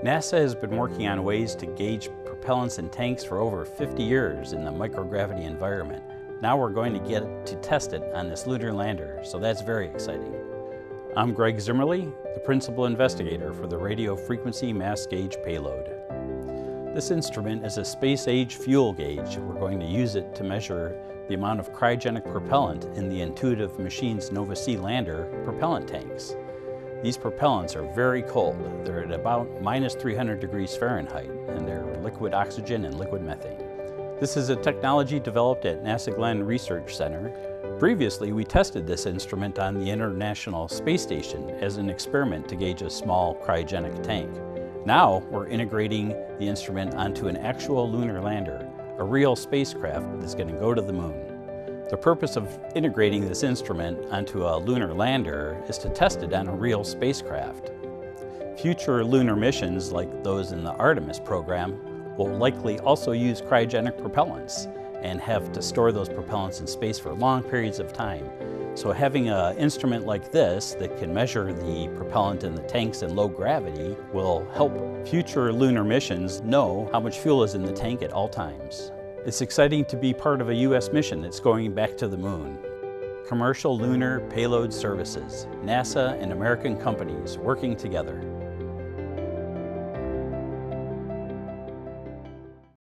NASA has been working on ways to gauge propellants in tanks for over 50 years in the microgravity environment. Now we're going to get to test it on this lunar lander, so that's very exciting. I'm Greg Zimmerly, the principal investigator for the radio frequency mass gauge payload. This instrument is a space-age fuel gauge. We're going to use it to measure the amount of cryogenic propellant in the Intuitive Machines Nova-C lander propellant tanks. These propellants are very cold. They're at about minus 300 degrees Fahrenheit, and they're liquid oxygen and liquid methane. This is a technology developed at NASA Glenn Research Center. Previously, we tested this instrument on the International Space Station as an experiment to gauge a small cryogenic tank. Now, we're integrating the instrument onto an actual lunar lander, a real spacecraft that's going to go to the moon. The purpose of integrating this instrument onto a lunar lander is to test it on a real spacecraft. Future lunar missions, like those in the Artemis program, will likely also use cryogenic propellants and have to store those propellants in space for long periods of time. So having an instrument like this that can measure the propellant in the tanks in low gravity will help future lunar missions know how much fuel is in the tank at all times. It's exciting to be part of a U.S. mission that's going back to the moon. Commercial lunar payload services, NASA and American companies working together.